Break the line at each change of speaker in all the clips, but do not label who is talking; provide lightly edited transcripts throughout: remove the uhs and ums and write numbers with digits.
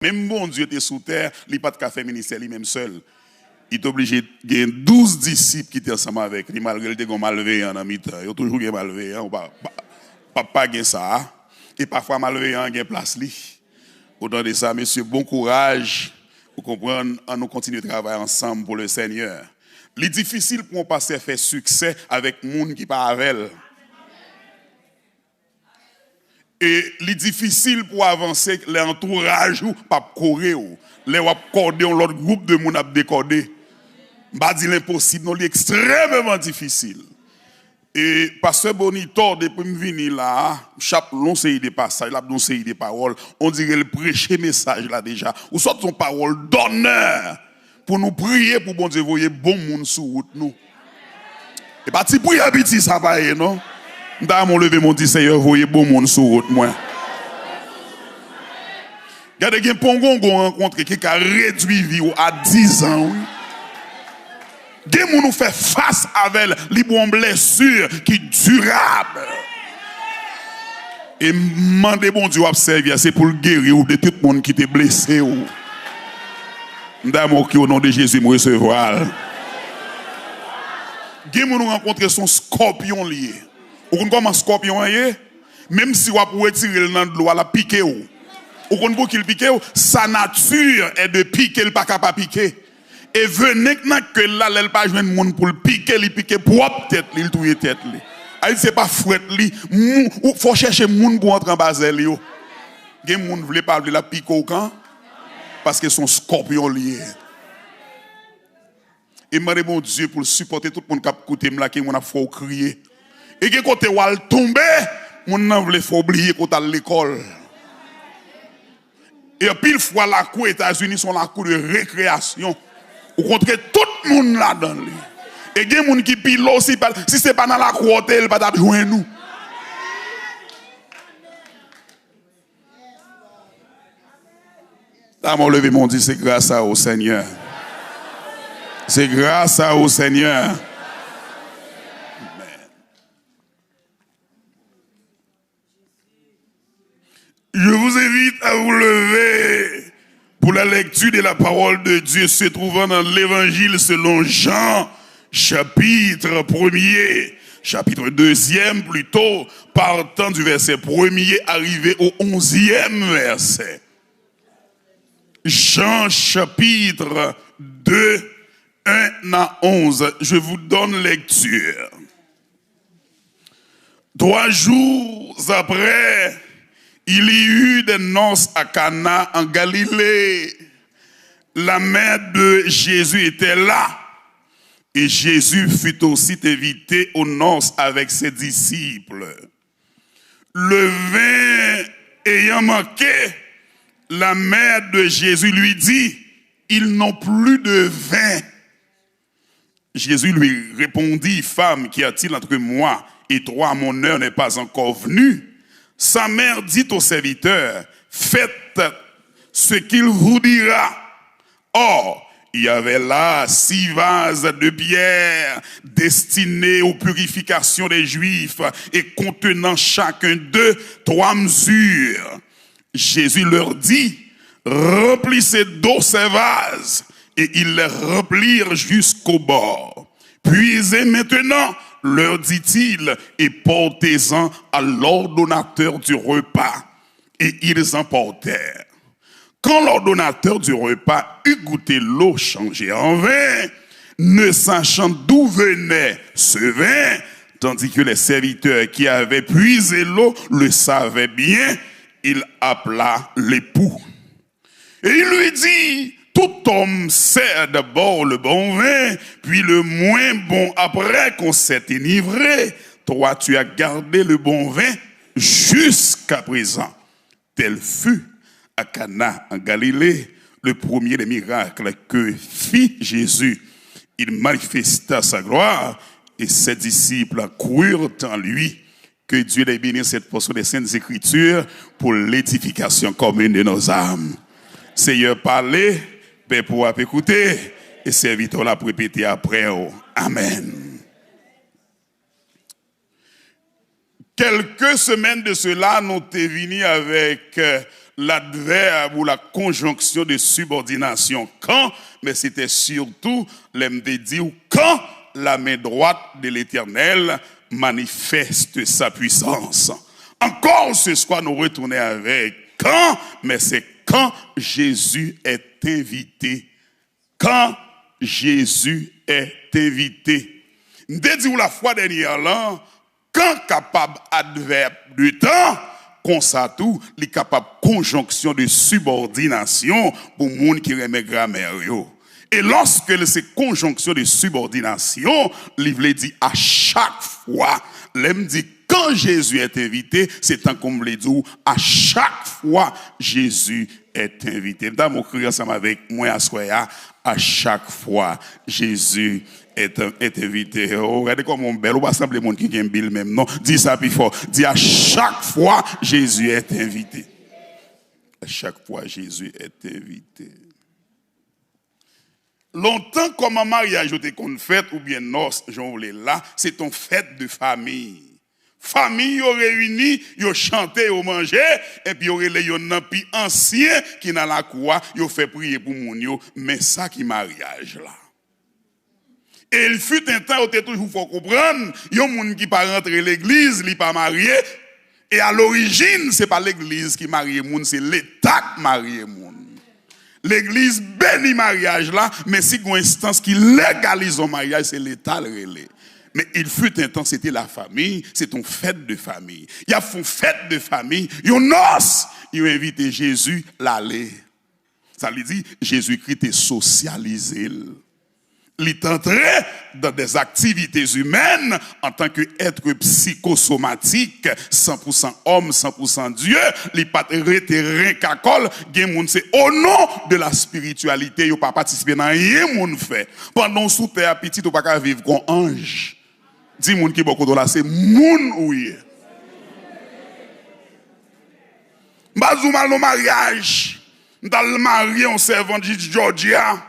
Même bon Dieu était sous terre, il n'a pas de faire ministère lui-même seul. Il est obligé de gagner 12 disciples qui étaient ensemble avec lui, malgré qu'il était malveillant en mi-temps. Il a toujours malveillant, pas gagner ça. Et parfois malveillant gagne place lui. Autant de ça, monsieur, bon courage pour comprendre, nous continuer de travailler ensemble pour le Seigneur. Il est difficile pour un pasteur faire succès avec monde qui pas avec elle. Et il est difficile pour avancer l'entourage ou pas courir ou les accorder l'autre groupe de monde à décoder. Pas dire l'impossible, non, c'est extrêmement difficile. Et pasteur Bonito depuis me venir là, chaque long série de passages, là, long série de paroles, on dirait le prêcher message là déjà. Ou soit son parole d'honneur pour nous prier pour bon Dieu voyer bon monde sur route nous. Et pas si prier petit ça va non. Dans mon lever mon dit Seigneur voyer bon monde sur route moi. Regardez gen pongongo rencontré qui a réduit vie à 10 ans. Oui. Des gens nous fait face avec les bonnes blessures qui durable. Et mandez bon Dieu à servir, c'est pour le guérir ou de tout le monde qui t'est blessé. D'amour qui au nom de Jésus me recevoir. Des gens nous rencontrent son scorpion lié. Vous comprenez comment un scorpion est? Même si vous pouvez retirer le nom de l'eau, la piquer. Vous comprenez qu'il pique? Sa nature est de piquer, le pas capable de piquer. Et venez que là, elle pas joindre monde pour le piquer, il pique propre tête, il touye tête li. Ay c'est pas fouette li, ou faut chercher monde pour entrer en basel yo. Gen monde vle pas la pique au camp parce que son scorpion lié. Et demandez bon Dieu pour supporter tout le monde qui a écouté là qui on a faut crier. Et que côté ou al tomber, mon nan vle faut oublier qu'on à l'école. Et pile fois la cour États-Unis sont la cour de récréation. Vous rencontrez tout le monde là-dedans. Et il y a des gens qui pilotent aussi. Si ce n'est pas dans la cour, il ne va pas joindre nous. Là, mon levé mon dit, c'est grâce au Seigneur. C'est grâce au Seigneur. Je vous invite à vous lever pour la lecture de la parole de Dieu se trouvant dans l'évangile selon Jean, chapitre 1er, chapitre 2e plutôt, partant du verset 1er, arrivé au 11e verset. Jean, chapitre 2, 1 à 11. Je vous donne lecture. 3 jours après, il y eut des noces à Cana en Galilée. La mère de Jésus était là. Et Jésus fut aussi invité aux noces avec ses disciples. Le vin ayant manqué, la mère de Jésus lui dit, ils n'ont plus de vin. Jésus lui répondit, femme, qu'y a-t-il entre moi et toi, mon heure n'est pas encore venue. Sa mère dit au serviteur, faites ce qu'il vous dira. Or, il y avait là 6 vases de pierre destinés aux purifications des Juifs et contenant chacun d'eux 3 mesures. Jésus leur dit, remplissez d'eau ces vases, et ils les remplirent jusqu'au bord. Puisez maintenant, leur dit-il, et portez-en à l'ordonnateur du repas. Et ils emportèrent. Quand l'ordonnateur du repas eut goûté l'eau changée en vin, ne sachant d'où venait ce vin, tandis que les serviteurs qui avaient puisé l'eau le savaient bien, il appela l'époux. Et il lui dit, tout homme sert d'abord le bon vin, puis le moins bon après qu'on s'est enivré. Toi, tu as gardé le bon vin jusqu'à présent. Tel fut à Cana en Galilée le premier des miracles que fit Jésus. Il manifesta sa gloire et ses disciples crurent en lui. Que Dieu les bénisse cette portion des Saintes Écritures pour l'édification commune de nos âmes. Seigneur, parlez, Père pour écouter et serviteur la pour répéter après. Amen. Quelques semaines de cela, nous sommes venus avec l'adverbe ou la conjonction de subordination quand, mais c'était surtout l'aime de dire quand la main droite de l'Éternel manifeste sa puissance. Encore ce soir, nous retournons avec quand, mais c'est quand Jésus est invité. Quand Jésus est invité. Nous dit la fois dernière là, quand capable adverbe de temps, comme ça tout, il est capable conjonction de subordination pour les gens qui remet grammaire. Et lorsque c'est conjonction de subordination, il veut dire à chaque fois, l'aime dit quand Jésus est invité, c'est tant qu'on le dit, à chaque fois Jésus est invité. Dans mon cri ensemble avec moi à chaque fois Jésus est invité. Regardez comme on belle, on va sembler monde qui gagne bill même non. Dis ça plus fort. Dis à chaque fois Jésus est invité. À chaque fois Jésus est invité. Longtemps comme un mariage était qu'on fête ou bien noce, j'en voulais là, c'est une fête de famille. Famille yo réunis, yo chanté, yo mangé, et puis yo relé yo nan pi ancien qui dans la cour, yo fait prier pour moun yo, mais ça qui mariage là. Et il fut un temps où t'es toujours faut comprendre, yon moun qui pas rentrer l'église, li pas marié, et à l'origine, c'est pas l'église qui marie moun, c'est l'État qui marie moun. L'église bénit mariage là, mais si une instance qui légalise un mariage, c'est l'État le relais. Mais il fut un temps, c'était la famille, c'est une fête de famille. Il y a une fête de famille, il y a une noce, il a invité Jésus l'aller. Ça lui dit, Jésus-Christ est socialisé. Il est entré dans des activités humaines en tant qu'être psychosomatique, 100% homme, 100% Dieu. Il n'est pas récacole. C'est au nom de la spiritualité, il n'a pas participé dans rien moun fait. Pendant sous terre petit, il n'a pas vivre comme ange. Dis moun qui beaucoup de là, c'est moun ouye. M'bazou mal no mariage. M'dal marié en servant de Georgia.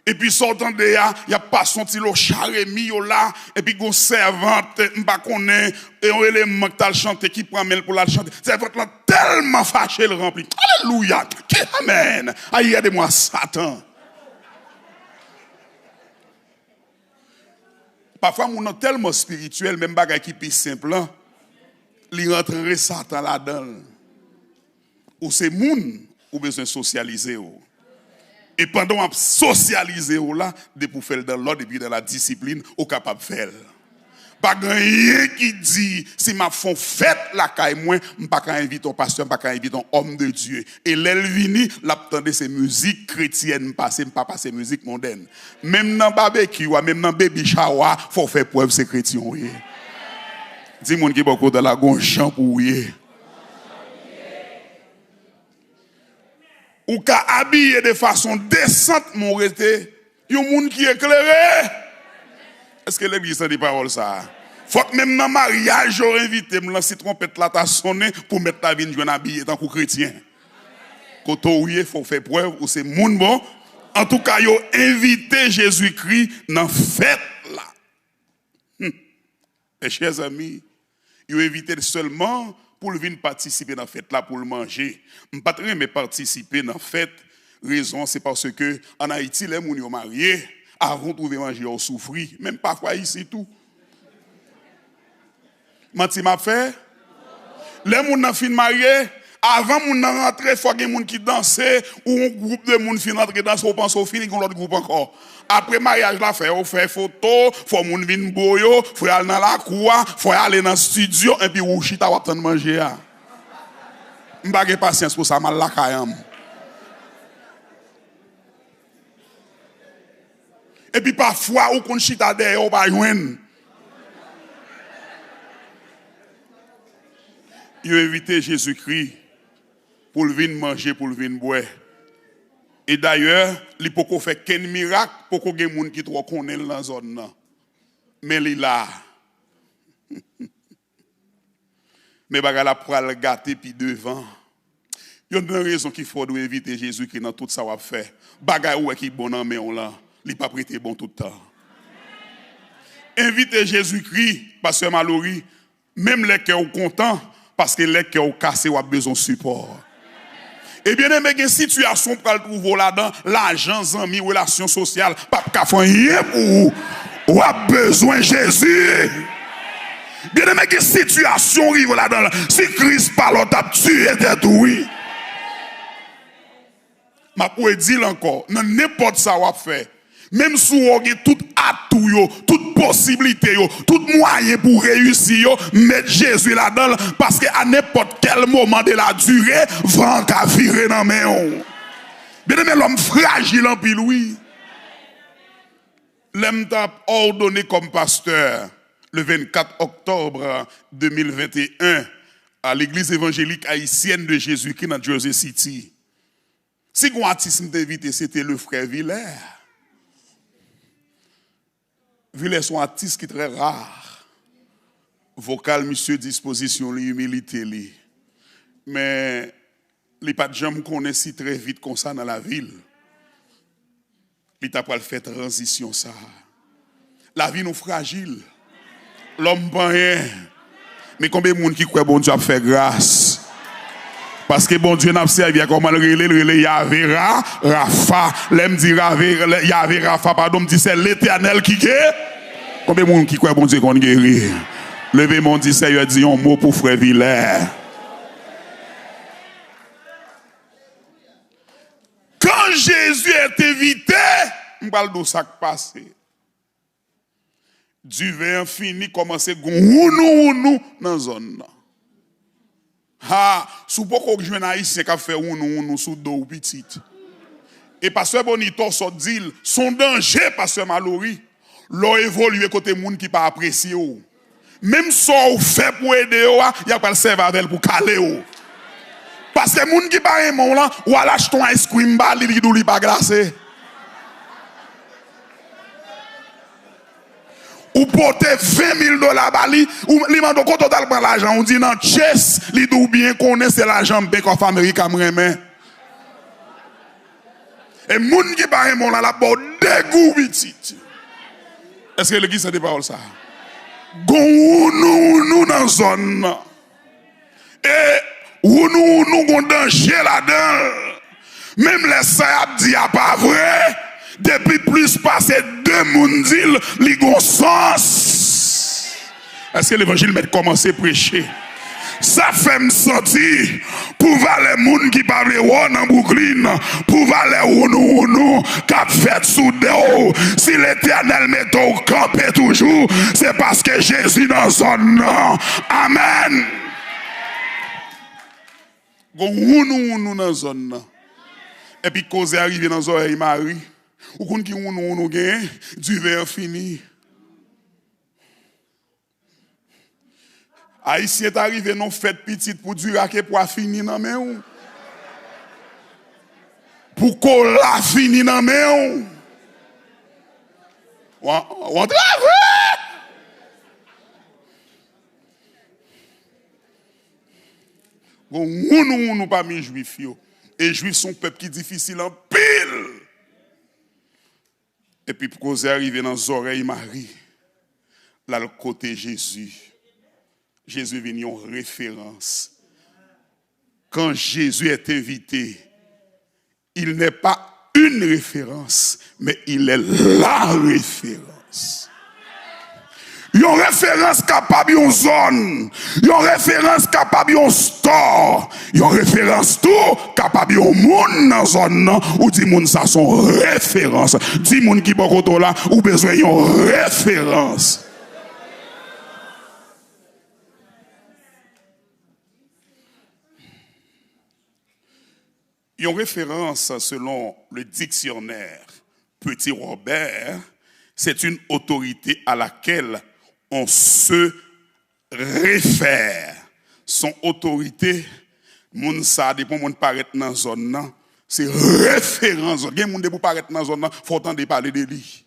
Et puis sortant de là, il y a pas son petit lo charemi là et puis gon servante m'pa connaît et on élément que t'as chanté qui prend mel pour la chanter. Servante là tellement fâché le rempli. Alléluia. Amen. Aïe de moi Satan. Parfois mon est tellement spirituel même bagay qui plus simple, li rentrer Satan là-dedans. Ou c'est moun ou besoin socialiser ou. Et pendant qu'on socialiser là, de pour faire dans l'ordre et puis dans la discipline, on capable de faire. Pas rien qui dit si m'a font fête la caille moi, m'pas qu'à inviter un pasteur, m'pas qu'à inviter un homme de Dieu. Et l'elvini, l'attendait ces musiques chrétiennes passer, m'pas passer musique mondaine. Même dans barbecue, même dans baby shower, faut faire preuve ces chrétiens. Dis mon qui beaucoup dans la gonchant pour ou qu'à habiller de façon décente, mon rété, il y a un monde qui est éclairé. Est-ce que l'église a des paroles ça? Faut que même dans le mariage, j'aurais invité, me lancer trompette là, t'as sonné pour mettre ta vie en habillé tant que chrétien. Quand il faut faire preuve, ou c'est monde bon. En tout cas, il a invité Jésus-Christ dans la fête là. Et chers amis, il a invité seulement pour venir participer dans la fête là, pour le manger. Je ne peux pas mais participer dans la fête. Raison, c'est parce que en Haïti, les gens sont mariés, avant de trouver manger, ils souffrent. Même parfois ici, tout. Menti m'a fait? Les gens sont mariés, avant de rentrer, il faut qu'il y ait des gens qui dansent, ou un groupe de gens qui rentrent dans on pense au fini, ils ont l'autre groupe encore. Après mariage là, on fait photo, faut moun vin boyo, faut aller dans la cour, faut aller dans le studio et puis ou chita ou attendre manger. M'pa gen patience pour ça mal la kayam. Et puis parfois ou kon chita derrière ou pas joindre. Il a invité Jésus-Christ pour le venir manger, pour le venir boire. Et d'ailleurs, il peut pas faire qu'un miracle pour que les gens qui trop connaissent dans la zone. Mais il est là. Mais il la pour le gâter puis devant. Il y a une raison qu'il faut éviter Jésus qui dans tout ça va faire. Bagay ou qui bon en main là, il pas prêté bon tout le temps. Inviter Jésus-Christ, pasteur Mallory, même les cœurs contents parce que les cœurs cassés ont besoin de support. Et bien aimé, une situation pour le trouver là-dedans, l'argent, amis, relations sociales, pas qu'à faire rien pour vous. Ou a besoin de Jésus. Bien aimé, une situation arrive là-dedans. Si Christ parle, t'as tué tête, oui. Ma pour dire encore, dans n'importe ça on fait. Même si on a tout atout, toute possibilité, tout moyen pour réussir, mettre Jésus là-dedans, parce qu'à n'importe quel moment de la durée, vent a viré dans mes mains. Bien aimé, l'homme fragile en pile, oui. L'homme t'a ordonné comme pasteur le 24 octobre 2021 à l'église évangélique haïtienne de Jésus-Christ dans Jersey City. Si un artiste m'invité, c'était le frère Villers. Villers sont un artiste qui est très rare. Vocal, monsieur, disposition, humilité. Mais les pas de gens me connaissent si très vite comme ça dans la ville. Il t'a pas fait transition ça. La vie nous fragile. L'homme pas rien. Mais combien de monde qui croit bon Dieu a fait grâce? Parce que bon Dieu n'a pas servi comment le relais Yahvé Rafa. L'aime dit Yahvé Rafa, pardon, me dit c'est l'Éternel qui guérit. Combien de monde qui croit bon Dieu qu'on guérit? Levez mon dit Seigneur dit un mot pour frère Villers. Quand Jésus est invité, on parle de ça qui passe. Du vin fini, commence à gounou dans la zone. Ah, sous beaucoup de jeunes haïtiens qui fait ounou sous dos petite. Et pasteur Bonito so dit son danger pasteur Mallory, l'ont évolué côté monde qui pas apprécié. Même si on fait pour aider, il y a pas le servir pour caler. Parce que moun qui pas aimé là, ou à lâche ton ice cream bar, il pas glacé. Ou porter $20,000 bali, ou li mando ko total prend l'argent, on dit non chess, li dou bien connaît c'est l'argent Bank of America m'remen. Et moun qui pas aimé là la bon dégoût petit. Est-ce que l'église a des paroles ça? Gon nous dans zone. Et ou nous gon danger là-dedans. Même les ça dit pas vrai. Depuis plus passé 2 moundil, li gon sens. Est-ce que l'évangile m'a commencé à prêcher? Ça fait me sentir pour valer moun qui parle dans Brooklyn, pour valer ou cap fait sous dehors. Si l'Éternel met au campé toujours, c'est parce que Jésus dans son nom. Amen. Ou dans zone. Et puis cause arrivé dans oreille Marie. Ou kon ki ou gen du verre fini. Haïtien est arrivé non fête petite pour du raquet pour fini nan men ou. Pour qu'on la fini nan men ou. On travaille. Bon, nous pas mis juifs yo. Et juifs sont peuple qui difficile en pile. Et puis, pour qu'on arrive dans les oreilles Marie, là, le côté Jésus, Jésus est venu en référence. Quand Jésus est invité, il n'est pas une référence, mais il est la référence. Une référence capable d'une zone, une référence capable d'un store, une référence tout capable d'un monde dans zone ou dit monde ça son référence. Dit monde qui beaucoup là ou besoin d'une référence. Une référence selon le dictionnaire Petit Robert, c'est une autorité à laquelle on se réfère. Son autorité, moun sa dépend moun paraît dans zone nan, c'est référence. Gen moun de pour paraître dans zone nan, faut entendre parler de lui.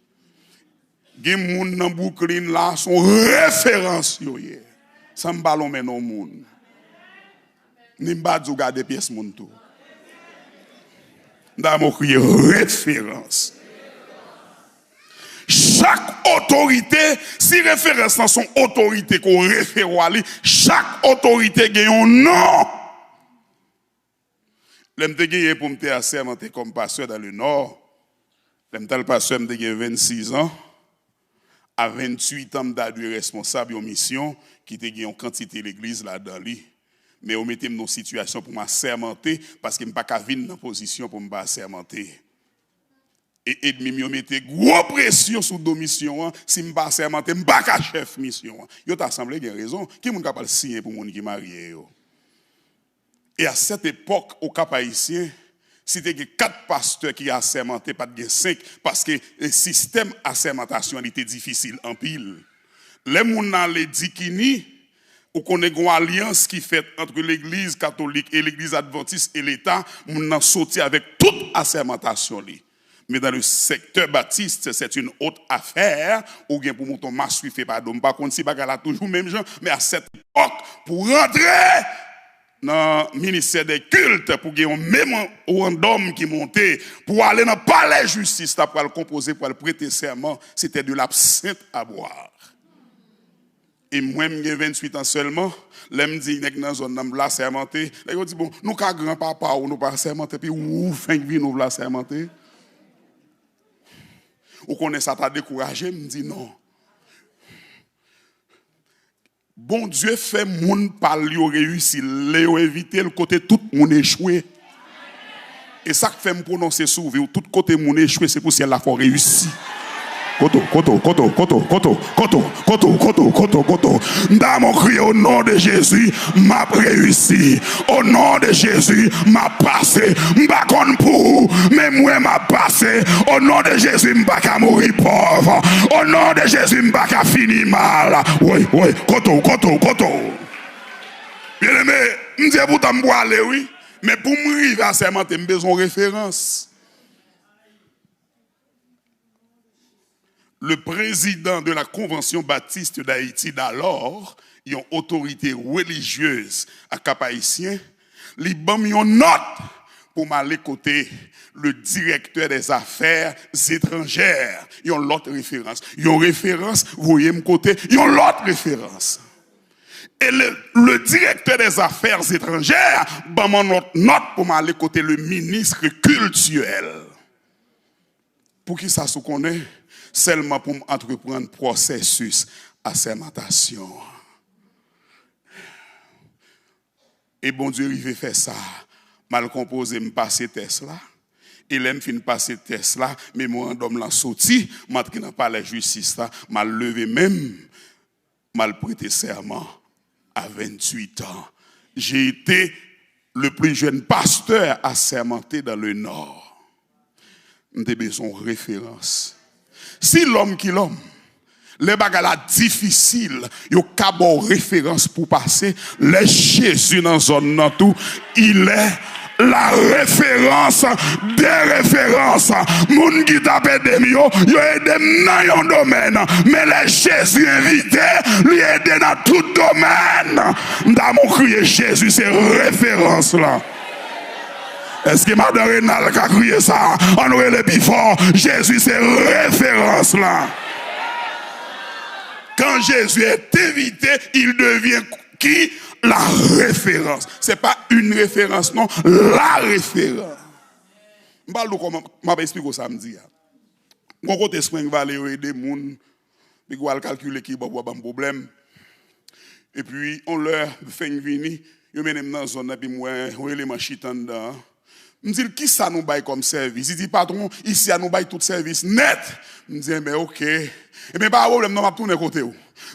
Gen moun nan Brooklyn là, son référence yo ye. Ça me ballon men non moun. Ni mba djou gade pièce moun tout. Nda mo crier référence. Chaque autorité, si référence dans son autorité qu'on réfère à lui, chaque autorité a un nom. L'aime te gagné pour me assermenter comme pasteur dans le Nord. L'aime le pasteur me gagné 26 ans. À 28 ans, je responsable de mission qui te gagné en quantité l'église là-dedans. Mais on mettait dans une situation pour m'assermenter parce que je ne pas venir dans position pour me assermenter. Et ennemi me mettait gros pression sur la mission si je ne pas assermenter, je ne pas chef mission. Yo t'a semblé qu'il y a raison, qui est capable de signer pour moun qui marié yo. Et à cette époque, au Cap Haïtien, c'était 4 pasteurs qui assermenté, pas de 5, parce que le système assermentation était difficile en pile. Les gens les dikini, ou qu'on ait une alliance qui fait entre l'église catholique et l'église adventiste et l'État, on a sorti avec toute assermentation. Mais dans le secteur baptiste, c'est une autre affaire, ou bien pour mon masse fait pas d'homme, par contre, si bagala toujours même gens, mais à cette époque, pour rentrer dans le ministère des cultes, pour gagner un mémorandum qui montait, pour aller dans le palais de justice, pour le composer, pour le prêter serment, c'était de l'absinthe à boire. Et moi, j'ai 28 ans seulement, là, je dis, dans la zone là, sermenté, là, je dis, bon, nous, quand grand-papa, ou nous pas sermenté, puis, ou, fin de vie, nous, la sermenté. Ou qu'on ça t'a découragé, me dit non. Bon Dieu fait moun par lui réussi, l'éo éviter le côté tout moun échoué. Et ça que fait me prononcer souvent, tout côté moun échoué, c'est pour si elle a fort réussi. Koto. Dans mon cri au nom de Jésus, m'a réussi. Au nom de Jésus, m'a passé. M'pa kon pour, mais moi m'a passé. Au nom de Jésus, m'pa ka mourir pauvre. Au nom de Jésus, m'pa ka finir mal. Oui, koto. Bien aimé, m'dis pourtant m'boire aller, oui. Mais pour m'arriver à sermenter, m'ai besoin de référence. Le président de la Convention baptiste d'Haïti d'alors, une autorité religieuse à Cap-Haïtien, il a mis une note pour m'aller côté le directeur des affaires étrangères. Il y a une autre référence. Il y a une référence, vous voyez mon côté, il y a une autre référence. Et le directeur des affaires étrangères, bah mon note pour m'aller côté le ministre cultuel. Pour qui ça se connaît? Seulement pour entreprendre processus assermentation. Et bon Dieu, il veut faire ça. Mal composé, me passer Tesla. Et l'aime fin passer Tesla, mais moi, d'homme l'a sorti, maintenant n'a pas la justice là, mal levé même, mal prêté serment à 28 ans. J'ai été le plus jeune pasteur assermenté dans le Nord. Nous avons besoin de référence. Si l'homme qui l'homme, les bagages difficiles, il y a une référence pour passer, le Jésus dans zone nan tout, il est la référence des références. Moun qui tape des yo aide dans un domaine, mais le Jésus invité, lui aide dans tout domaine. Dans mon crier Jésus, c'est référence là. Est-ce que Madame Rénal a crié ça? On aurait le plus fort. Jésus, c'est référence là. Quand Jésus est invité, il devient qui? La référence. Ce n'est pas une référence, non, la référence. Je vais expliquer ça samedi. Mon côté Spring Valley, il y a des gens qui vont calculer qui va avoir un problème. Et puis, on leur fait venir, ils mènent dans la zone, et puis moi, on les machitan dedans. Je me dis, qui ça nous baille comme service? Il dit, patron, ici, à nous baille tout service net. Je me dis, mais ok. Et bien, pas de problème, non, je vais tourner côté.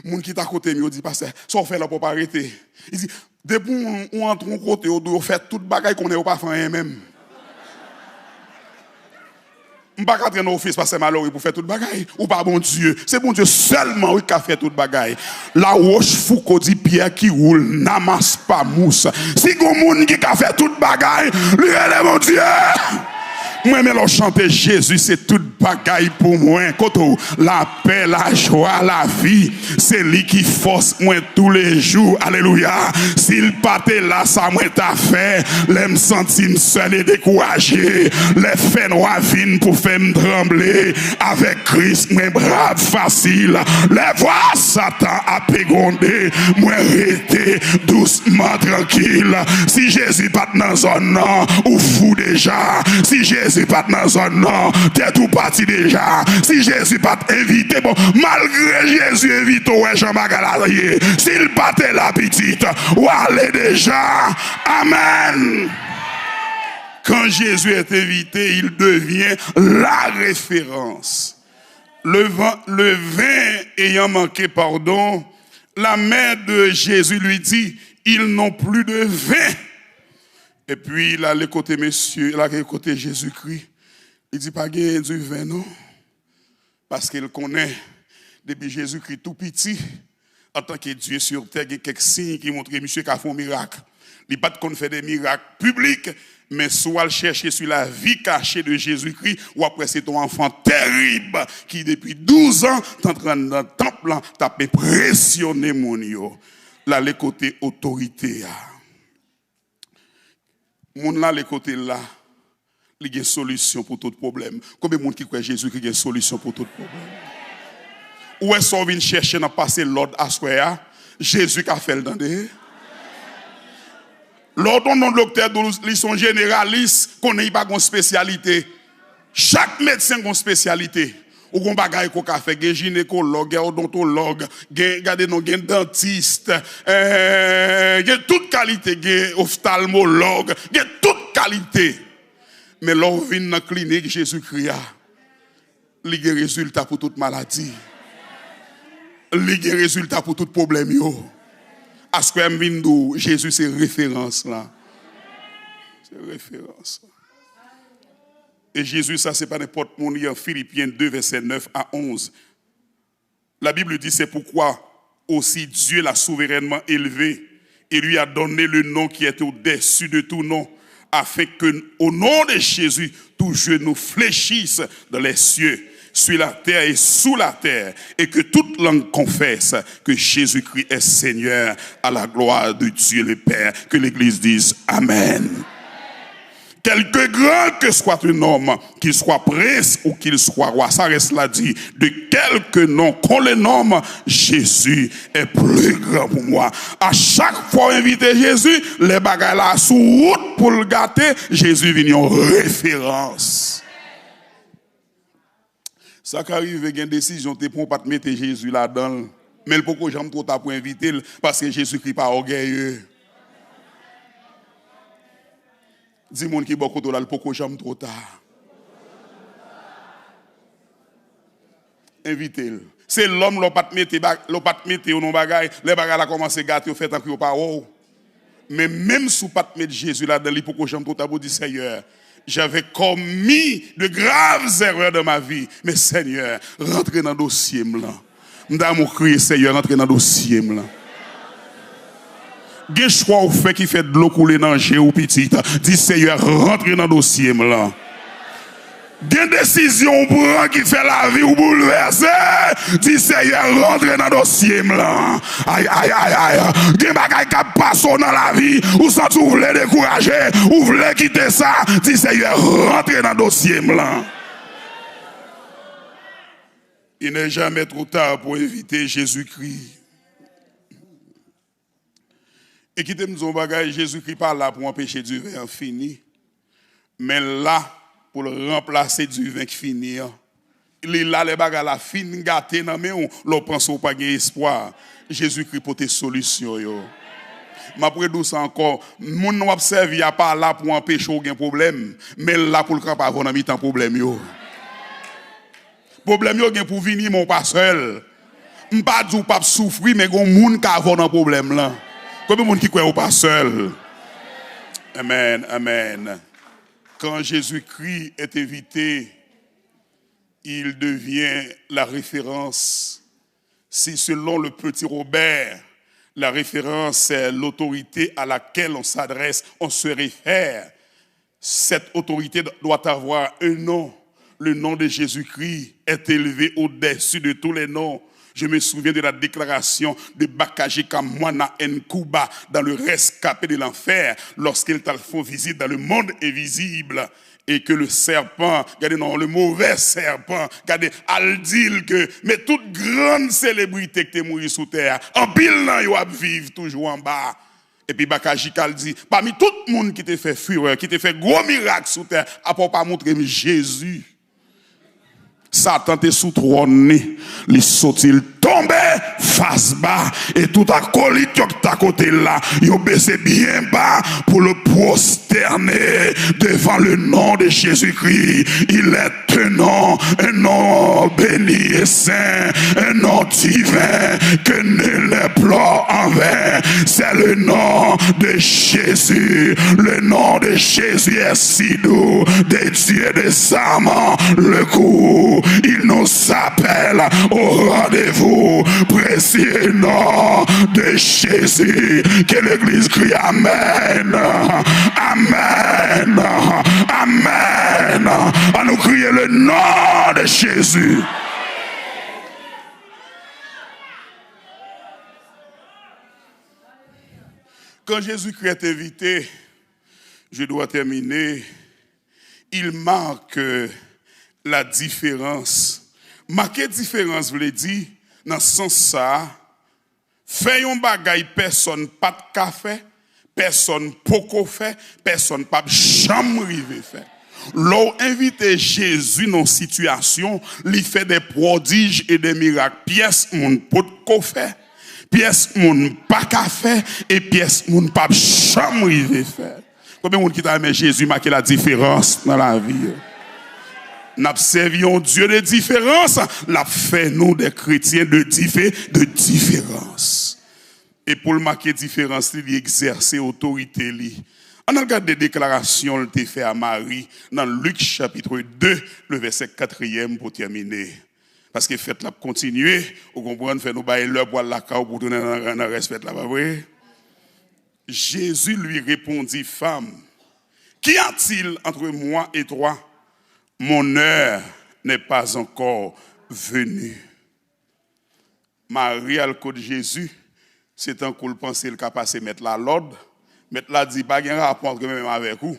Les gens qui sont à côté, ils disent, pasteur, ça on fait là pour pas arrêter. Il dit, depuis on entre en côté, on doit faire toute bagaille qu'on n'est pas fait même. Je ne peux pas rentrer dans l'office parce que c'est malheureux pour faire toute bagaille. Ou pas bon Dieu. C'est bon Dieu seulement qui a fait toute bagaille. La roche Foucault dit pierre qui roule, n'amasse pas mousse. Si il y a un monde qui a fait toute bagaille, lui, elle est mon Dieu. Moi, mais chanter Jésus, c'est toute bagaille pour moi. Koto, la paix, la joie, la vie, c'est lui qui force moi tous les jours. Alléluia. S'il partait là, ça moi t'a fait. Les me sentir seul et découragé. Les faits noirs viennent pour faire me trembler. Avec Christ, moi brave facile. Les voix Satan a pégondé. Moi rester doucement tranquille. Si Jésus pas dans zone non, ou fou déjà. Si Jésus pas dans zone non, t'es tout parti déjà. Si Jésus pas invité, bon, malgré Jésus invite, ouais, Jean-Marc Galalier. S'il battait la petite, ou allez déjà. Amen. Quand Jésus est invité, il devient la référence. Le vin ayant manqué pardon, la mère de Jésus lui dit, ils n'ont plus de vin. Et puis, là, le côté monsieur, là, le côté Jésus-Christ, il dit pas gagner du vin, non? Parce qu'il connaît, depuis Jésus-Christ tout petit, en tant que Dieu sur terre, il y a quelques signes qui montrent que monsieur qui a fait un miracle. Il n'a pas de faire des miracles publics, mais soit le chercher sur la vie cachée de Jésus-Christ, ou après c'est ton enfant terrible qui depuis 12 ans est en train dans le temple, t'as pressionné mon yo. Là, le côté autorité. Mon là, le côté là, il y a une solution pour tout problème. Combien de monde qui croit Jésus qui a une solution pour tout problème? Où est-ce qu'on vient chercher dans passer l'ordre à soi? Jésus qui a fait le dandé. L'ordre non docteur, ils sont généralistes, qu'on n'ait pas de spécialité. Chaque médecin a une spécialité. Ou qu'on bagaille qu'on a fait, un gynécologue, un odontologue, un dentiste, il toute qualité, un ophtalmologue, il y a toute qualité. Mais l'on vient dans la clinique Jésus-Christ, il y a un résultat pour toute maladie. Il y a un résultat pour tout problème. À ce que Jésus, c'est référence là. C'est référence. Et Jésus, ça, c'est pas n'importe mon en Philippiens 2, verset 9 à 11. La Bible dit, c'est pourquoi aussi Dieu l'a souverainement élevé et lui a donné le nom qui est au-dessus de tout nom, afin que, au nom de Jésus, tout genou fléchisse dans les cieux, sur la terre et sous la terre, et que toute langue confesse que Jésus-Christ est Seigneur, à la gloire de Dieu le Père. Que l'Église dise Amen. Quelque grand que soit un homme, qu'il soit prince ou qu'il soit roi, ça reste là dit, de quelque nom qu'on le nomme, Jésus est plus grand pour moi. À chaque fois inviter Jésus, les bagages là sous route pour le gâter, Jésus vient en référence. Ça qui arrive, il y a une décision, tu ne peux pas te mettre Jésus là-dedans. Mais il faut que j'aime trop pour inviter, parce que Jésus-Christ n'est pas orgueilleux. Dis-moi qui est beaucoup de là, il faut que j'aime trop tard. Invitez-le. C'est l'homme qui ne pas te mettre au nom bagaille, les bagailles a commencé à gâter, fait un peu par haut. Mais même si vous ne pas te mettre Jésus là-dedans, il faut que j'aime trop tard pour dire Seigneur. J'avais commis de graves erreurs dans ma vie. Mais Seigneur, rentrez dans le dossier. M'dame crier, Seigneur, rentrez dans le dossier. Quel choix vous faites qui fait de l'eau couler dans le ou petit. Dis Seigneur, rentrez dans le dossier. Quelle décision on prend qui fait la vie ou bouleverser? Dis Seigneur, rentrez dans le dossier. Aïe, aïe, aïe, aïe. Quel bagay qui passe dans la vie, ou sans vous voulez décourager, ou voulez quitter ça, dis Seigneur, rentrez dans le dossier. Il n'est jamais trop tard pour éviter Jésus-Christ. Et qui t'aime dire bagay, Jésus-Christ pas là pour empêcher du vin fini, mais là pour le remplacer du vin qui finit. Il est là, les bagages la fin gâté dans mais on pense au pas espoir. Jésus-Christ pour tes solutions. Ma prédou ça encore, mon n'a servi a pas là pour empêcher aucun problème, mais là pour le camp avoir dans mi-temps problème yo. Problème yo gen pour venir mon pas seul. M'pas dou pas souffrir mais gon moun ka avoir dans problème là. Combien de monde qui croit ou pas seul? Amen, amen. Quand Jésus-Christ est invité, il devient la référence. Si selon le petit Robert, la référence c'est l'autorité à laquelle on s'adresse, on se réfère. Cette autorité doit avoir un nom. Le nom de Jésus-Christ est élevé au-dessus de tous les noms. Je me souviens de la déclaration de Bakaji Kamwana Nkuba dans le rescapé de l'enfer lorsqu'il t'a fait visite dans le monde invisible. Et que le serpent, regardez, non, le mauvais serpent, regardez, al dit que, mais toute grande célébrité qui est morte sous terre, en pile, nan, yo ap vivre toujours en bas. Et puis Bakaji Kal dit, parmi tout le monde qui t'a fait fureur, qui t'a fait gros miracle sous terre, à part pas montrer Jésus. Satan était sous trône, il saute, il tombait face bas, et tout acolyte qui est à côté là, il baissé bien bas pour le prosterner devant le nom de Jésus-Christ. Il est un nom béni et saint, un nom divin que nul n'implore en vain. C'est le nom de Jésus. Le nom de Jésus est si doux, des dieux des âmes, le coup. Il nous appelle au rendez-vous, précieux nom de Jésus. Que l'Église crie Amen, Amen, Amen. À nous crier le nom de Jésus. Quand Jésus-Christ est invité, je dois terminer, il marque la différence. Marquer différence, veut dire, dans ce sens ça, fait un bagay, personne pas de café, personne poko fait, personne pas jamais rivé fait. L'on invite Jésus dans une situation, il fait des prodiges et des miracles. Pièce mon pot de fait, pièce mon pas café et pièce mon pas jamais rivé fait. Combien de monde qui t'a aimé Jésus marquer la différence dans la vie? Nous servons Dieu de différence, l'a fait nous des chrétiens de différence. Et pour le marquer différence, il exerce autorité. On a regardé des déclarations qu'il a fait à Marie dans Luc chapitre 2, le verset 4e pour terminer. Parce que fête la continuer, vous comprenez, fait nous bailler l'heure pour la carte pour donner un respect là, pas vrai? Jésus lui répondit, femme, qu'y a-t-il entre moi et toi? Mon heure n'est pas encore venue. Marie, à l'écoute de Jésus, c'est un coup de penser le cas passé mettre la l'ordre, mettre la dit, pas de rapport même avec vous.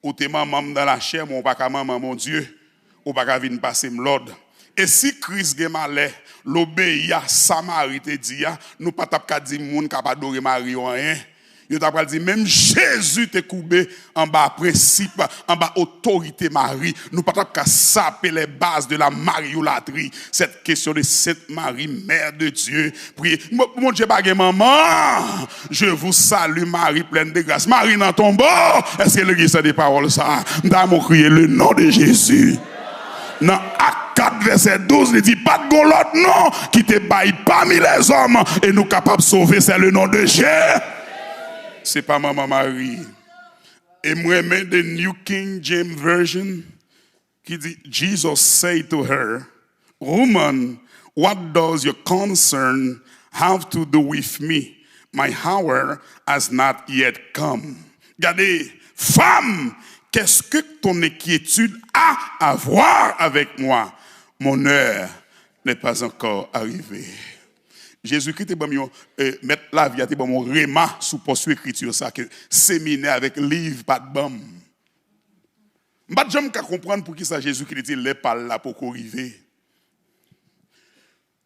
Ou t'es maman dans la chair, mon pas qu'à maman, mon Dieu, ou pas qu'à venir passer l'ordre. Et si Christ est malais, l'obéit à Samarie te dit, nous pas qu'à dire moun capable d'adorer Marie ou rien. Il t'a dit même Jésus te coupé en bas principe, en bas autorité Marie. Nous pas qu'à saper les bases de la mariolâtrie. Cette question de Sainte Marie, Mère de Dieu. Priez, mon Dieu, bague maman, je vous salue Marie pleine de grâce. Marie dans ton bord. Est-ce que l'église a des paroles ça? Nous avons crié le nom de Jésus. Dans Acte 4, verset 12, il dit pas de l'autre nom qui te baille parmi les hommes et nous capables de sauver, c'est le nom de Jésus. C'est pas maman Marie. Et moi, même the New King James Version, qui dit, Jesus said to her, woman, what does your concern have to do with me? My hour has not yet come. Regardez, femme, qu'est-ce que ton inquiétude a à voir avec moi? Mon heure n'est pas encore arrivée. Jésus-Christ est bon, mettre la vie, est bon, mon réma sous poste écriture, ça, que séminaire avec livre, pas de bam. Je ne sais pas comprendre pour qui ça Jésus-Christ dit, les pas là pour arriver.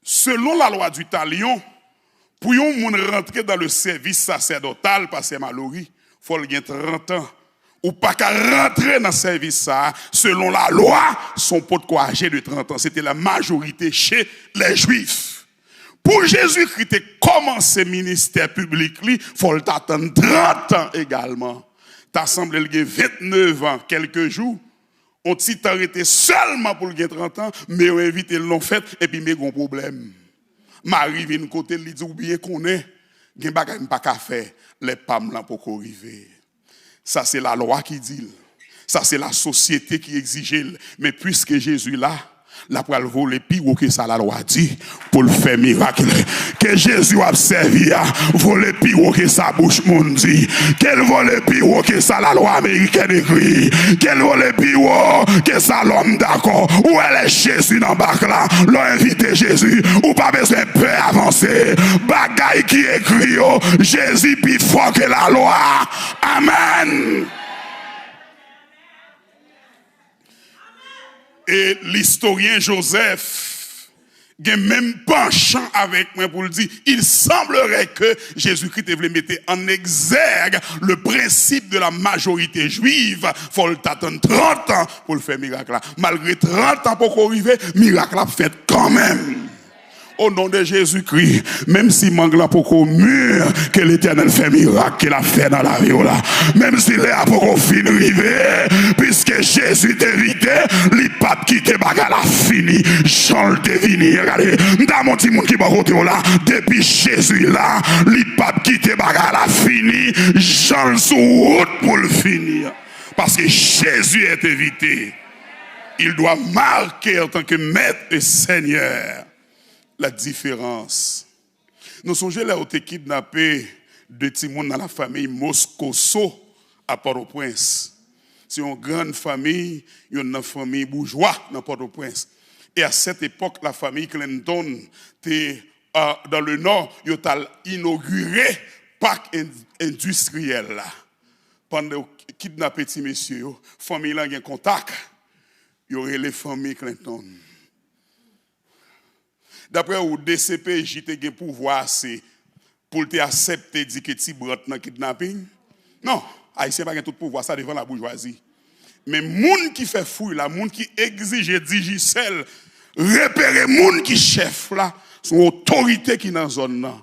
Selon la loi du talion, pour yon moun rentrer dans le service sacerdotal, passer Mallory, faut le 30 ans. Ou pas qu'à rentrer dans le service ça, selon la loi, son pote quoi âgé de 30 ans. C'était la majorité chez les Juifs. Pour Jésus-Christ de commencer le ministère public, il faut attendre 30 ans également. T'as semblé le 29 ans, quelques jours. On s'y arrêté seulement pour le 30 ans, mais on invité l'ont fait, et puis mais un problème. Marie vient côté, il dit, ou bien qu'on est, il n'y a pas qu'à faire, les pam là pour arriver. Ça c'est la loi qui dit. Ça c'est la société qui exige. Mais puisque Jésus là, La pral voler pire que ça la loi dit pour le faire miracle. Que Jésus a servi à voler pire que sa bouche monde dit. Qu'elle vole pire que ça la loi américaine écrit. Qu'elle vole pire que ça l'homme d'accord. Où elle est Jésus dans bac là. L'ont invité Jésus. Ou pas besoin de peur avancer. Bagaille qui écrit Jésus plus fort que la loi. Amen. Et l'historien Joseph, il a même penchant avec moi pour le dire, il semblerait que Jésus-Christ voulait mettre en exergue le principe de la majorité juive. Il faut attendre 30 ans pour le faire miracle. Malgré 30 ans pour arriver, miracle a fait quand même. Au nom de Jésus-Christ, même si Mangla pour mur, que l'Éternel fait miracle qu'il a fait dans la vie là. Même s'il est à pour fin rivé, puisque Jésus t'évité, les papes qui te bagarre a fini, Jean le devini. Regardez, dans mon petit monde qui va côté là, depuis Jésus là, les papes qui te bagarre a fini, Jean le sous route pour le finir. Parce que Jésus est évité. Il doit marquer en tant que maître et seigneur la différence. Nous songeons là où tu kidnappé deux petits monde dans la famille Moscoso à Port-au-Prince. C'est une grande famille, une famille bourgeoise dans Port-au-Prince. Et à cette époque, la famille Clinton était dans le nord, ils ont inauguré parc industriel là. Pendant kidnappé petit monsieur, famille là a un contact, il y aurait les familles Clinton. D'après le DCPJ, tu as le pouvoir pour te accepter dire que tu brottes dans le kidnapping. Non, Haïtien n'a pas tout pouvoir, ça devant la bourgeoisie. Mais les gens qui fait fouille, les gens qui exigent Digicel, repérer les gens qui chef là, sont autorités qui sont dans la zone là.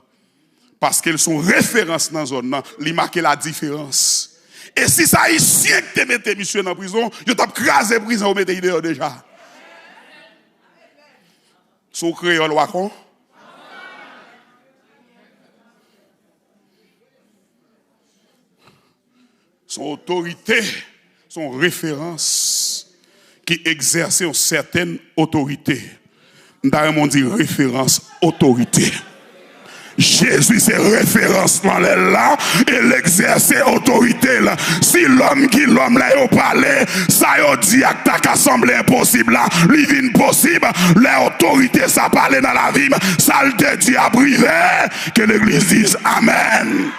Parce qu'elles sont références dans la zone là, ils marquent la différence. Et si ça Haïtien qui te mette monsieur dans la prison, ils t'ont crasé la prison, vous mettez dehors déjà. Son créole wakon. Son autorité, son référence qui exerce une certaine autorité. Nous dit référence autorité. Jésus c'est référence dans les là et l'exercer autorité là. Si l'homme là au palais, ça y dit à ta semble impossible là, lui vient possible, l'autorité ça parle dans la vie, ça le te dit à priver que l'église dise amen.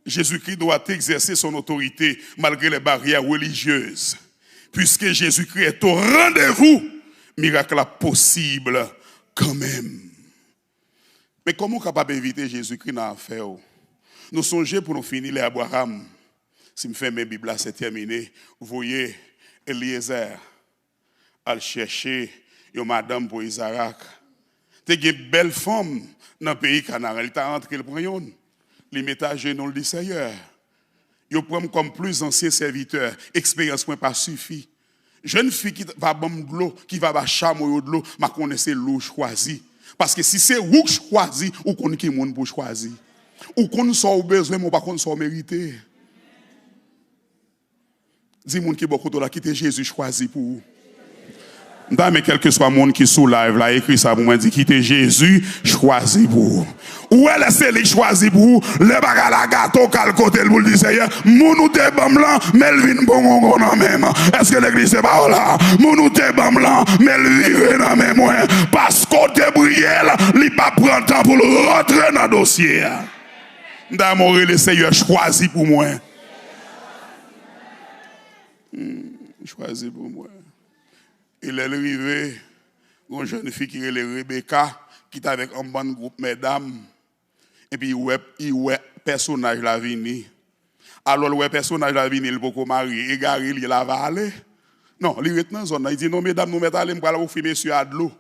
Jésus-Christ doit exercer son autorité malgré les barrières religieuses. Puisque Jésus-Christ est au rendez-vous, miracle possible quand même. Mais comment capable d'éviter Jésus-Christ dans l'affaire? Nous songeons pour nous finir les Abraham. Si je fais mes Bibles, c'est terminé. Vous voyez, Eliezer a cherché une madame pour Isaac. Tu as une belle femme dans le pays Canaan. Elle t'a rentré le premier. Les met à genoux le Seigneur. Ils prennent comme plus ancien serviteur. Expérience n'est pas suffit. Jeune fille qui va bomber de l'eau, qui va chameau de l'eau, ma connaissez l'eau choisi. Parce que si c'est vous choisi, ou qu'on qui monde pour choisir. Ou qu'on soit au besoin, mais pas qu'on soit mérité. Dis-moi qui beaucoup de là qui était Jésus choisi pour vous. Mais quel que soit le monde qui sous live là écrit ça pour moi dit qui était Jésus choisi pour vous. Où est c'est lui choisi pour vous? Le bagarre la gâteau quel côté le dit Seigneur, mounou te bam là, Melvin bon non même. Est-ce que l'église c'est pas là? Mounou te bam là, Melvin non même moi parce qu'on te briel, il pas prendre temps pour rentrer dans le dossier. D'amour le Seigneur choisi pour moi. Choisi pour moi. Il est arrivé, une jeune fille qui est Rebecca, qui est avec un bon groupe mesdames. Et puis, il ouais personnage la vini. Alors, le personnage la vini, il peut se marier. Égaré, il va aller. Non, il est dans la zone. Il dit, non, mesdames, nous mettons aller, nous allons faire monsieur à de l'eau.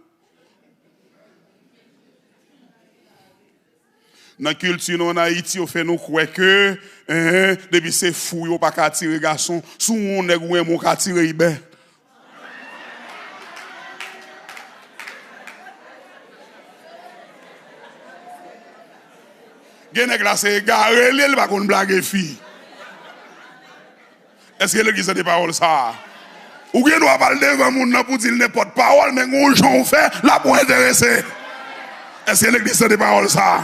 Dans la culture en Haïti, on fait nous croire que, depuis c'est fou, on ne peut pas tirer garçon. Si on est ou on peut tirer ibé. Gen nèg la c'est égaré, il va kon blague fille. Est-ce que l'église a des paroles ça? Ou bien nous parler devant moun pour dire n'importe parole, mais on gens fait là pour intéresser. Est-ce que l'église a des paroles ça?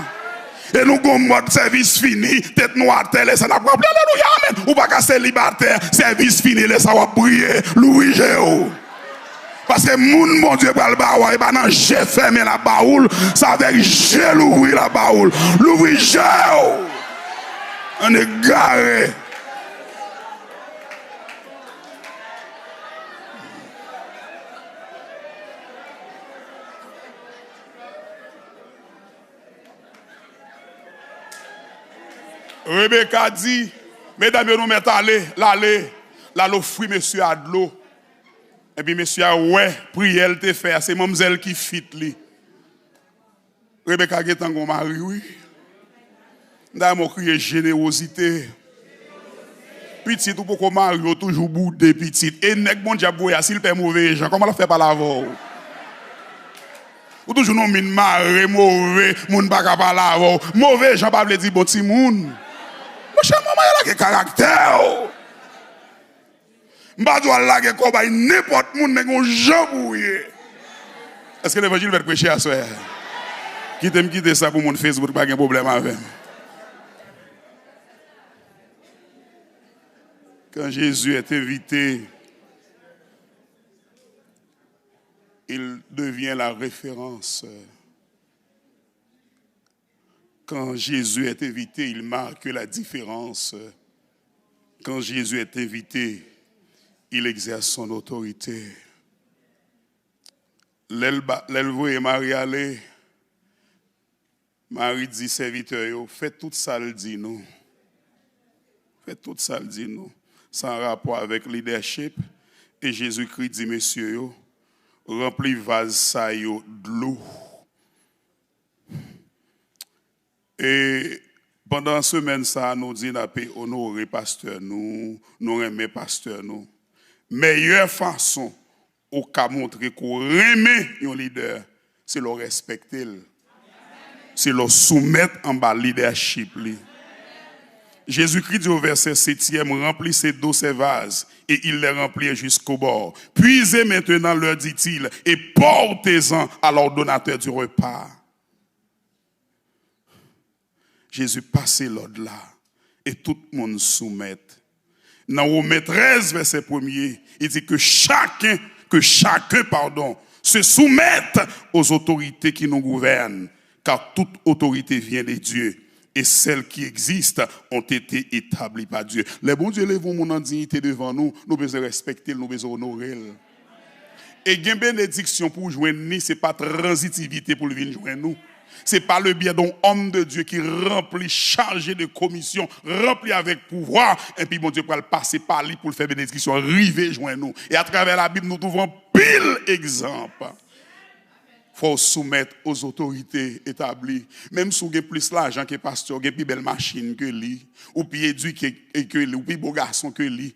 Et nous avons mode service fini, tête noire, telle, ça n'a pas de alléluia, amen. Ou pas qu'à célibataire, service fini, ça va prier, louer Jéhovah. Parce que moun, mon Dieu, pour le baoul, et pas non, j'ai fermé la baoule, ça avec j'ai l'ouvrir la baoule, l'ouvrir Jéhovah. On est garé. Rebecca dit, mesdames, nous mettons l'aller, l'offrir monsieur à de l'eau. Et puis monsieur a ouais, prière te fait, c'est mademoiselle qui fit li. Rebecca est un bon mari, oui. D'ailleurs, mon crié générosité. Petit ou pour mari, toujours boudé petit. Et nèg bon diable, s'il fait mauvais gens, comment la fait par la voix? Ou toujours non mine marre mauvais, moun pas capable la voix. Mauvais gens pas veut dire bon petit moun. Mon cher maman, il a un caractère. M'a doit la que combat n'importe moun nèg on jambouiller. Est-ce que l'évangile va être prêché à soir? Quittez ça pour mon Facebook, pas de problème avec. Quand Jésus est invité, il devient la référence. Quand Jésus est invité, il marque la différence. Quand Jésus est invité, il exerce son autorité. L'éleveur et Marie allait. Marie dit serviteur, faites tout ça le dit nous. Faites tout ça le dit nous. Sans rapport avec le leadership. Et Jésus-Christ dit, messieurs, remplis vase ça de l'eau. Et pendant la semaine, ça nous dit, nous honorer pasteur, nous aimer pasteur, nous. Meilleure façon au cas montrer qu'on remet un leader, c'est le respecter. C'est le soumettre en bas leadership. Jésus-Christ dit au verset 7e, remplissez d'eau ces vases, et il les remplit jusqu'au bord. Puisez maintenant, leur dit-il, et portez-en à l'ordonnateur du repas. Jésus passait l'ordre là, et tout le monde soumette. Dans Romains 13, verset 1er, il dit que chacun, se soumette aux autorités qui nous gouvernent, car toute autorité vient de Dieu. Et celles qui existent ont été établies par Dieu. Les bons dieux lèvent mon dignité devant nous, nous devons respecter, nous devons honorer. Et une bénédiction pour joindre nous, ce n'est pas transitivité pour venir joindre nous. Ce n'est pas le bien d'un homme de Dieu qui remplit, chargé de commission, rempli avec pouvoir, et puis mon Dieu pour le passer par lui pour le faire bénédiction, arriver joindre nous. Et à travers la Bible, nous trouvons pile exemple. Il faut soumettre aux autorités établies. Même si vous avez plus l'argent que pasteur, vous avez plus belle machine que lui, ou plus éduqué que lui, ou plus beau garçon que lui,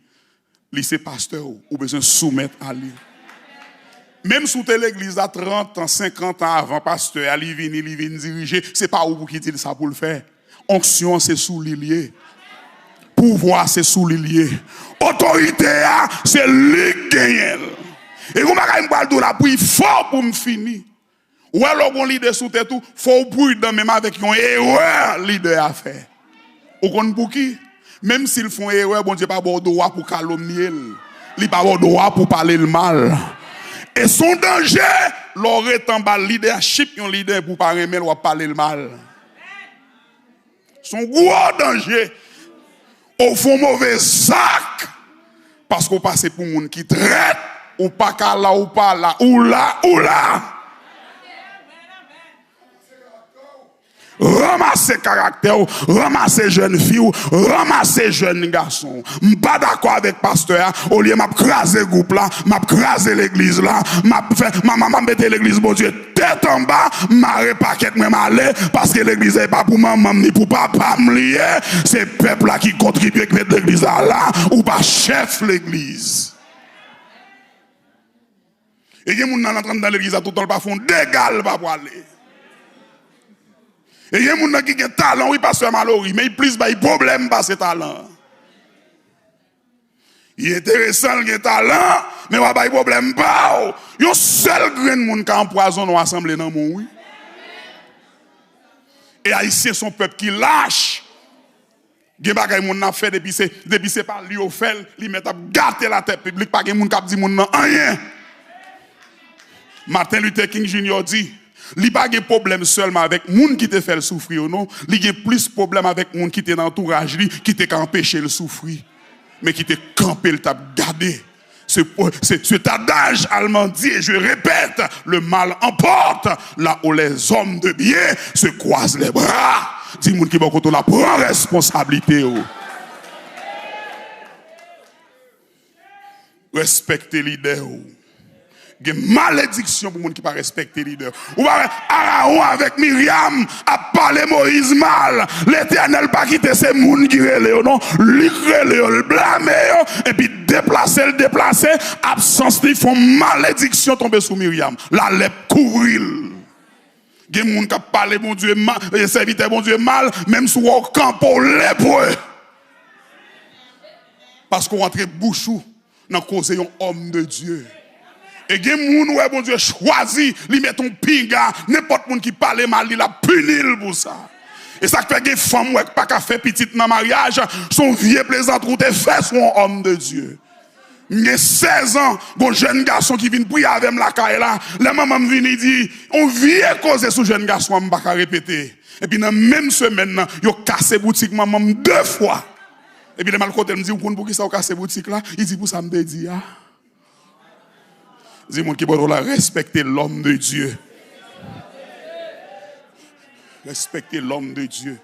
c'est pasteur, ou besoin de soumettre à lui. Même si vous avez l'église à 30 ans, 50 ans avant pasteur, il vient diriger, ce n'est pas où vous quittez ça pour le faire. Onction, c'est sous l'ilier. Pouvoir, c'est sous l'ilier. Autorité, c'est lui qui gagne. Et vous m'avez dit, là, puis fort pour me finir. Ou alors, on leader sous tête tout, faut prudent même avec une erreur leader à faire. Ou qu'on pour qui? Même s'ils font erreur, bon Dieu pas bon droit pour calomnier, il pas bon droit pour parler le mal. Et son danger, l'aurait en bas leadership, un leader pour pas aimer ou parler le mal. Son gros danger, au fond mauvais sac, parce qu'on passe pour monde qui traite, ou pas qu'à là ou pas là, ou là, ou là. Ramasser caractère, ramasser jeune fille, ramasser jeune garçon. Je ne suis pas d'accord avec le pasteur. Au lieu de m'craser le groupe là, m'craser l'église là, maman mettre l'église, bon Dieu, tête en bas, marre paquet même aller, parce que l'église n'est pas pour maman ni pour papa me lier. C'est le peuple là qui contribue à mettre l'église là, ou pas chef l'église. Et il y a des gens qui sont dans l'église tout le temps, pas font d'égal, pas pour aller. Et il y a des gens qui ont un talent, oui, pasteur Mallory, mais il plus de problème par ce talent. Il est intéressant, il a talent, mais il n'y a pas de problème. Il y a un seul grain de monde qui empoisonne ou assemblé dans le monde. Oui. Et Haïtiens sont peuple qui lâche. Il y a des gens qui ont fait depuis c'est pas lui au fait, ils mettent à gâter la tête publique, pas de gens qui disent non rien. Martin Luther King Jr. dit, il n'y a pas de problème seulement avec les gens qui te fait souffrir, non. Il y a plus de problème avec les gens qui te dans l'entourage, qui te empêché de souffrir, mais qui te campé le tap gardé. Cet adage allemand dit, et je répète, le mal emporte là où les hommes de bien se croisent les bras. Dis moun qui va qu'on la prend responsabilité. Respecter les leaders. Il y a une malédiction pour les gens qui ne respectent pas les leaders. Ou bien, Aaron avec Myriam a parlé Moïse mal. L'Éternel pas quitté ces gens qui relèvent, non? Lui relève, le blâmer, et puis déplacer, absence, ils font malédiction tomber sur Myriam. La lèpre couvrir. Il y a des gens qui parlent bon Dieu mal, les serviteurs bon Dieu mal, même si on camp pour lépreux. Parce qu'on rentre bouchou dans cause d'un homme de Dieu. Et il y a des gens qui bon Dieu choisi, ils mettent un pinga, n'importe qui parle mal, il a puni pour ça. Et ça fait que des femmes qui n'ont pas fait petite dans le mariage, son vieux plaisanterie fait sur un homme de Dieu. J'ai 16 ans, un jeune garçon qui vient prier avec moi la caille là. La maman me vient et dit, on vient causer ce jeune garçon, on ne va pas répéter. Et puis dans la même semaine, il a cassé boutique maman 2 fois. Et puis le mal côté me dit, pour qui ça a cassé boutique là? Il dit, pour ça me dit, ah. Dis-moi qui peut respecter l'homme de Dieu. Respecter l'homme de Dieu.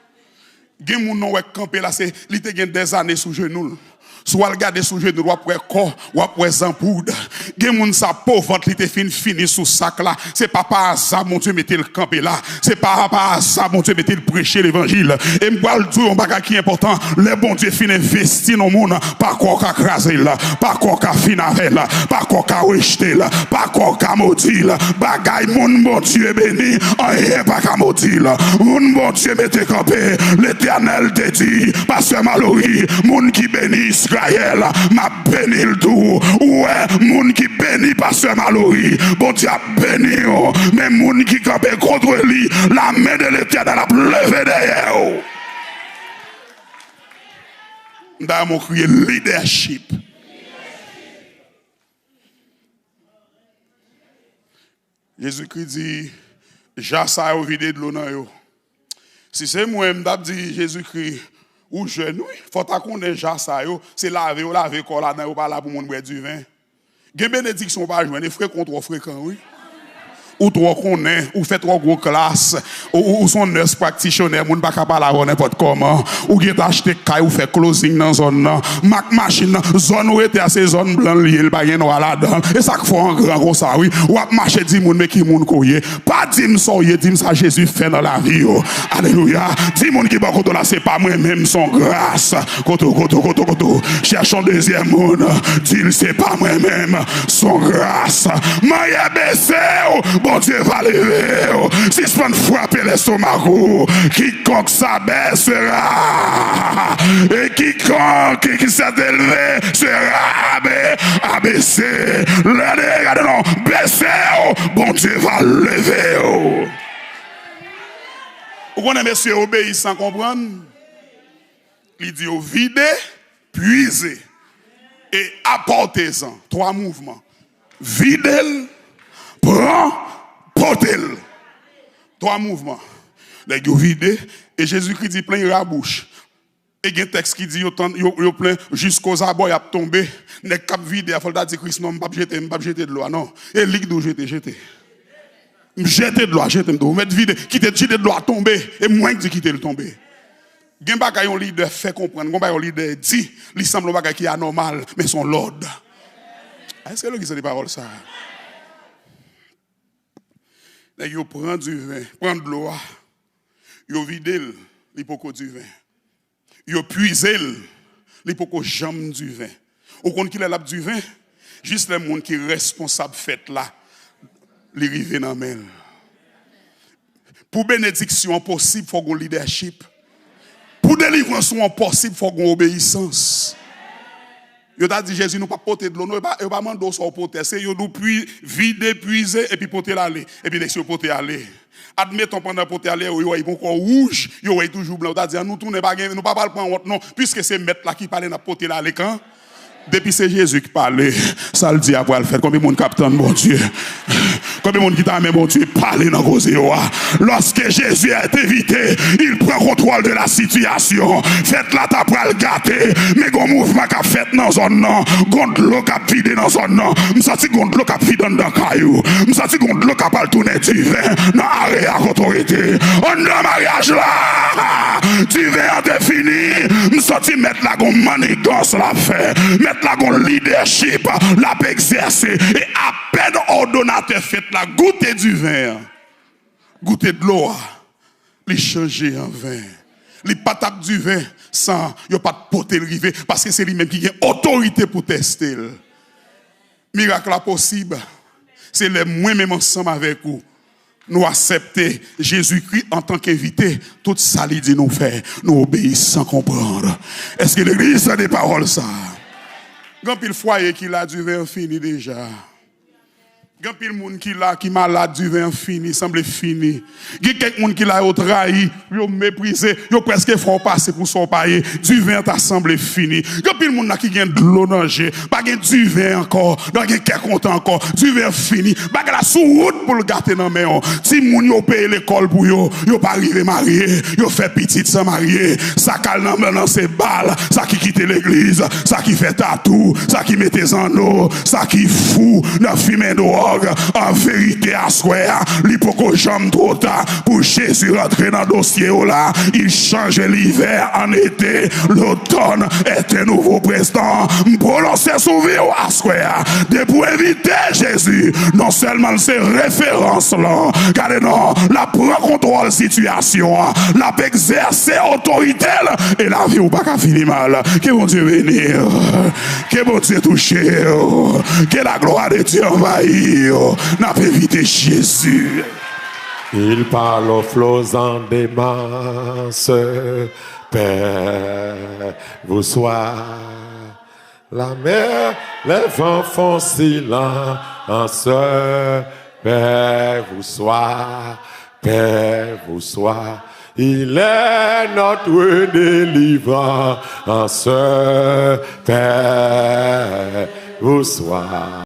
Gen moun non wè campé là, c'est li te gen des années sous genou. Soit regarder sous genou, ou après corps, ou après zampoud. Gen moun sa pauvre li te fini sous sac là. C'est pas par hasard mon Dieu mettez le campé là. C'est pas par hasard mon Dieu mettez le prêcher l'évangile. Et m'pa le dire un bagage qui est important, les bon Dieu fin investi dans monde, pas quoi qu'a craser là, pas quoi qu'a finaver là, pas quoi qu'a rejeter là, pas quoi qu'a maudit là. Bagay mon bon Dieu béni, rien pas qu'a maudit là. Mon bon Dieu mettez campé, l'Éternel te dit, pasteur Mallory, moun qui bénit Israël, m'a béni le tout. Ouais, moun qui bénit pasteur Mallory, bon Dieu a béni, mais moun qui campé contre lui, la main de l'Éternel a levé derrière. Dans mon crié leadership. Jésus-Christ dit, Jassa au vide de l'eau dans yo. Si c'est moi, je dis Jésus-Christ, ou jeune, oui, faut qu'on ait Jassa yo, c'est laver quoi là dedans, pas là pour mon boire du vin. Gen bénédiction pas joindre, frère contre fréquent, oui. Ou trop connaît, ou fait trop gros classe, ou son nurse practitioner, moun pas capable la n'importe comment, ou gen acheter caille ou fait closing dans zone là, Mac machine zone où était assez zone blanc lié, pas gen noir là-dedans. Et ça faut en grand gros ça oui, ou a marcher di moun mais qui moun koye, pas dim soye, dim ça Jésus fait dans la vie. Alléluia. Di moun qui ba koto là c'est pas moi même son grâce. Koto. Cherchons deuxième monde, dis c'est pas moi même son grâce. M'a baissé. Bon Dieu va lever. Si je peux frapper l'estomac, quiconque s'abaissera. Et quiconque qui s'est élevé sera abaissé. Regardez, non, baissez. Bon Dieu va lever. Vous connaissez monsieur obéissant sans comprendre? Il dit videz, puisez et apportez-en. 3 mouvements. Videz, prends, portez-le. 3 mouvements. Les gars vidé et Jésus-Christ dit plein la bouche. Et il y a un texte qui dit yo plein jusqu'aux abois y a tombé. Les cap vide, il faut dire Christ non pas jeter de l'eau non. Et lig d'eau jeter. Jeter de l'eau, jeter de l'eau, mettre vide, quitter de l'eau tomber et moins que quitter le tomber. Gen bagay yon leader fait comprendre, gen bagay yon leader dit, il semble bagay qui est anormal mais son l'ordre. Est-ce que vous avez des paroles ça? Vous prenez du vin, prenez de l'eau, vous videz l'hypoco du vin. Vous puisez l'hypoco jambe du vin. Au compte qu'il est là du vin, juste les gens qui sont responsables fait là, les river dans la Pour bénédiction possible, il faut un leadership. Pour délivrance possible, il faut une obéissance. Yo t'a dit Jésus nous pas porter de l'eau, nous pas mandé au porter, c'est yo nous vider, puiser et puis porter l'aller et puis laisser porter aller. Admettons pendant porter aller yo est encore rouge, yo est toujours blanc. T'a dit nous tourner pas nous pas prendre honte non, puisque c'est maître là qui parle n'a porter l'aller quand depuis c'est Jésus qui parlait, ça le dit après le fait. Combien de monde capte bon Dieu? Combien de monde qui t'a mis bon Dieu parler dans cause lorsque Jésus est invité, il prend contrôle de la situation. Faites la ta pral gâter, mais gon mouvement qu'a fait dans zone non, gon l'eau qu'a vidé dans zone non. M'senti gon l'eau qu'a vidé dans caillou. M'senti gon l'eau qu'a pas tourner du vin dans arrêt à autorité. On dans mariage là, du vin a défini. M'senti mettre la gon manigance la fait. La leadership, la exercer et à peine ordonnateur fait la goûter du vin, goûter de l'eau, les changer en vin, les patates du vin sans y a pas de poter le rivet parce que c'est lui-même qui a autorité pour tester. Miracle possible, c'est les moins même ensemble avec vous. Nous accepter Jésus-Christ en tant qu'invité, tout ça lui dit nous faire, nous obéissons sans comprendre. Est-ce que l'église a des paroles ça? Quand pile foyer qui l'a du vin fini déjà. Quand pile monde qui l'a qui malade du vin fini, semble fini. Il y a quelques monde qui l'a trahi, yo méprisé, yo presque font passer pour son paye, du vin t'a semblé fini. Quand pile monde qui gagne de l'eau danger, pas gagne du vin encore, dans quelqu'un content encore, du vin fini, pas la sous route pour le gâter dans main. Si moun yo paye l'école pour yo pas arrivé marié, yo fait petite sans marié, ça calme dans ses balles, ça qui quitte l'église, ça qui fait tatou, ça qui mette en eau, ça qui fou dans fumée dehors. En vérité, à soi, l'hypoco jambe trop tard pour Jésus rentrer dans le dossier là. Il change l'hiver en été, l'automne est un nouveau président. Pour lancer son vie à soi, de pour éviter Jésus, non seulement ses références là, car non, la prend contrôle situation, la exercer autorité et la vie ou pas qu'à finir mal. Que bon Dieu venir, que bon Dieu toucher, que la gloire de Dieu envahisse. N'a pas évité Jésus.
Il parle aux flots en démence, Père, vous soyez la mer, les vents font silence, Père, vous soyez, Père, vous soyez. Il est notre délivrance, Père, vous soyez.